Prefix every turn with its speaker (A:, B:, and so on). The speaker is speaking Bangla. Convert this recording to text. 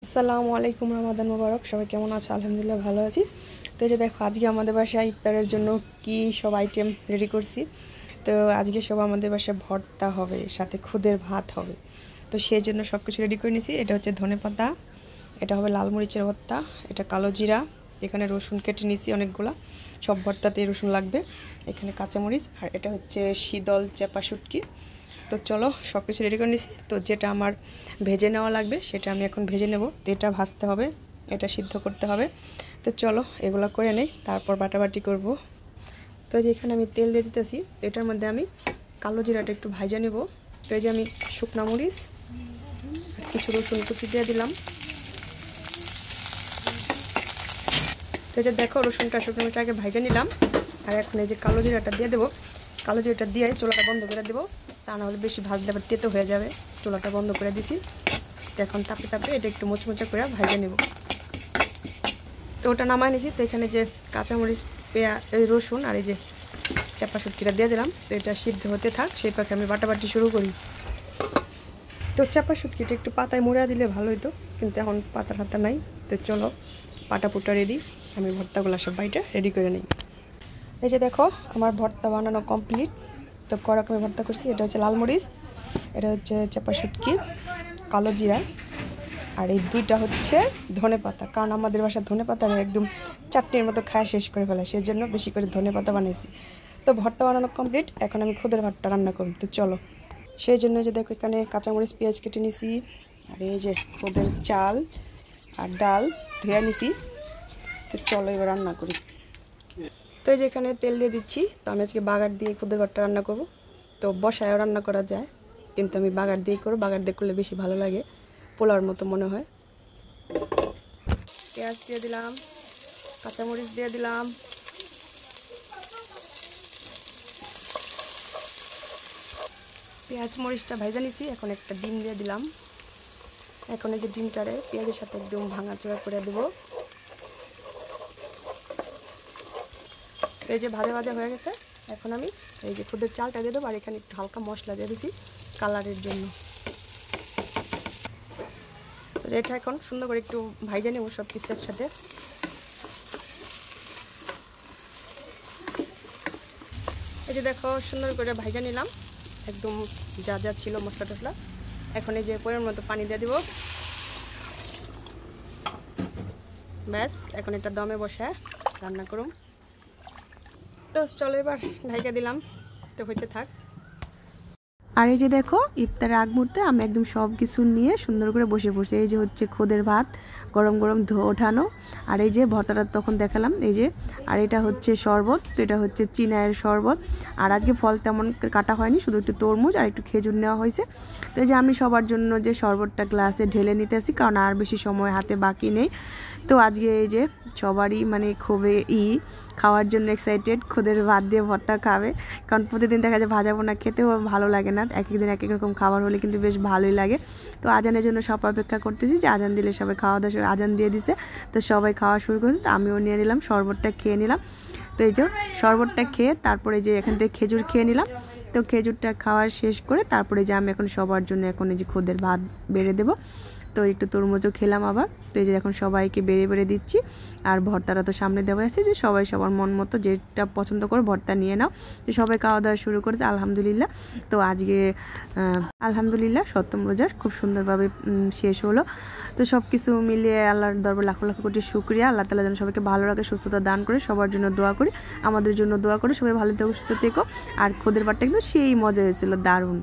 A: আসসালামু আলাইকুম, রমাদান মোবারক। সবাই কেমন আছো? আলহামদুলিল্লাহ ভালো আছি। তো এই যে দেখো, আজকে আমাদের বাসায় ইফতারের জন্য কি সব আইটেম রেডি করছি। তো আজকে সব আমাদের বাসায় ভর্তা হবে, সাথে খুদের ভাত হবে। তো সেই জন্য সব কিছু রেডি করে নিয়েছি। এটা হচ্ছে ধনেপাতা, এটা হবে লাল মরিচের ভর্তা, এটা কালো জিরা, এখানে রসুন কেটে নিয়েছি অনেকগুলা, সব ভর্তাতেই রসুন লাগবে, এখানে কাঁচামরিচ, আর এটা হচ্ছে শীতল চাপা শুটকি। তো চলো সব কিছু রেডি করে নিছি। তো যেটা আমার ভেজে নেওয়া লাগবে সেটা আমি এখন ভেজে নেব। তো এটা ভাজতে হবে, এটা সিদ্ধ করতে হবে। তো চলো এগুলো করে নেই, তারপর বাটাবাটি করব। তো এই যে এখানে আমি তেল দিয়ে দিতেছি। এটার মধ্যে আমি কালো জিরাটা একটু ভাজা নেব। তো এই যে আমি শুকনা মরিচ আর কিছু রসুন কুচি দিয়ে দিলাম। তো এই যে দেখো, রসুনটা শুকনো মরিচটা আগে ভাজা নিলাম, আর এখন এই যে কালো জিরাটা দিয়ে দেবো। কালো জিরাটা দিয়ে চুলাটা বন্ধ করে দেবো, তা না হলে বেশি ভাজলে আবার তেতো হয়ে যাবে। চুলাটা বন্ধ করে দিছি। তো এখন তাপে তাপে এটা একটু মুচমুচে করে ভাজে নেব। তো ওটা নামাই নিয়েছি। তো এখানে যে কাঁচামরিচ, পেঁয়াজ, রসুন আর এই যে চাপা শুটকিটা দিয়ে দিলাম। তো এটা সিদ্ধ হতে থাক, সেই পাখে আমি বাটাবাটি শুরু করি। তো চাপা শুটকিটা একটু পাতায় মুড়া দিলে ভালো হতো, কিন্তু এখন পাতা ফাতা নাই। তো চলো পাটা পুটা রেডি, আমি ভর্তাগুলো সব বাইটা রেডি করে নিই। এই যে দেখো, আমার ভর্তা বানানো কমপ্লিট। তো করকমে ভর্তা করছি। এটা হচ্ছে লাল মরিচ, এটা হচ্ছে চাপা শুটকি, কালো জিরা, আর এই দুইটা হচ্ছে ধনেপাতা। কারণ আমাদের বাসায় ধনেপাতা একদম চাটনির মতো খায় শেষ করে ফেলে, সেই জন্য বেশি করে ধনেপাতা বানিয়েছি। তো ভর্তা বানানো কমপ্লিট, এখন আমি খুদের ভাতটা রান্না করি। তো চলো, সেই জন্য যে দেখো এখানে কাঁচামরিচ পেঁয়াজ কেটে নিছি, আর এই যে খুদের চাল আর ডাল ধুয়ে নিছি। তো চলো এবার রান্না করি। তো এই যে এখানে তেল দিয়ে দিচ্ছি। তো আমি আজকে বাগার দিয়ে খুদের ভাতটা রান্না করব। তো বসায়ও রান্না করা যায়, কিন্তু আমি বাগার দিয়ে করবো। বাগার দিয়ে করলে বেশি ভালো লাগে, পোলাওর মতো মনে হয়। পেঁয়াজ দিয়ে দিলাম, কাঁচামরিচ দিয়ে দিলাম, পেঁয়াজ মরিচটা ভাজা নিছি। এখন একটা ডিম দিয়ে দিলাম। এখন এই যে ডিমটারে পেঁয়াজের সাথে একদম ভাঙাচোড়া করে দেবো। এই যে ভাজা ভাজা হয়ে গেছে, এখন আমি এই যে খুদের চালটা দিয়ে দেবো, আর এখানে একটু হালকা মশলা দিয়ে দিছি কালারের জন্য। তো এটা এখন সুন্দর করে একটু ভাজা নেব সব কিছু একসাথে। এই যে দেখো, সুন্দর করে ভাজা নিলাম একদম, যা যা ছিল মশলা টশলা। এখন এই যে পরিমাণ মতো পানি দিয়ে দিব। ব্যাস, এখন এটা দমে বসায় রান্না করুন। তো চলো এবার ঢাইকা দিলাম, তো হইতে থাক। আর এই যে দেখো, ইফতারের আগ মুহূর্তে আমি একদম সব কিছু নিয়ে সুন্দর করে বসে পড়ছি। এই যে হচ্ছে খুদের ভাত গরম গরম ওঠানো, আর এই যে ভর্তাটা তখন দেখালাম এই যে, আর এটা হচ্ছে শরবত। তো এটা হচ্ছে চিনায়ের শরবত। আর আজকে ফল তেমন কাটা হয়নি, শুধু একটু তরমুজ আর একটু খেজুর নেওয়া হয়েছে। তো এই যে আমি সবার জন্য যে শরবতটা গ্লাসে ঢেলে নিতেছি, কারণ আর বেশি সময় হাতে বাকি নেই। তো আজকে এই যে সবারই মানে খুবই খাওয়ার জন্য এক্সাইটেড, খুদের ভাত দিয়ে ভর্তা খাবে। কারণ প্রতিদিন দেখা যায় ভাজা পোনা খেতেও ভালো লাগে না, এক একদিন এক এক রকম খাবার হলে কিন্তু বেশ ভালোই লাগে। তো আজানের জন্য সব অপেক্ষা করতেছি, যে আজান দিলে সবাই খাওয়া দাওয়া, আজান দিয়ে দিছে। তো সবাই খাওয়া শুরু করেছে, তো আমিও নিয়ে নিলাম, শরবতটা খেয়ে নিলাম। তো এই যে শরবতটা খেয়ে তারপরে যে এখান থেকে খেজুর খেয়ে নিলাম। তো খেজুরটা খাওয়া শেষ করে তারপরে যে আমি এখন সবার জন্য এখন এই যে খুদের ভাত বেড়ে দেবো। তো একটু তরমুজও খেলাম আবার। তো এই যে এখন সবাইকে বেড়ে বেড়ে দিচ্ছি। আর ভর্তাটা তো সামনে দেওয়া আছে, যে সবাই সবার মন মতো যেটা পছন্দ করে ভর্তা নিয়ে নাও। তো সবাই খাওয়া দাওয়া শুরু করেছে আলহামদুলিল্লাহ। তো আজকে আলহামদুলিল্লাহ সপ্তম রোজা খুব সুন্দরভাবে শেষ হলো। তো সব কিছু মিলিয়ে আল্লাহর দরবার লাখ লাখ কোটি শুকরিয়া। আল্লাহ তাআলা যেন সবাইকে ভালো রাখে, সুস্থতা দান করে, সবার জন্য দোয়া করি, আমাদের জন্য দোয়া করে। সবাই ভালো থেকো, সুস্থ থেকো। আর খুদের ভাতটা কিন্তু সেই মজা হয়েছিল, দারুণ।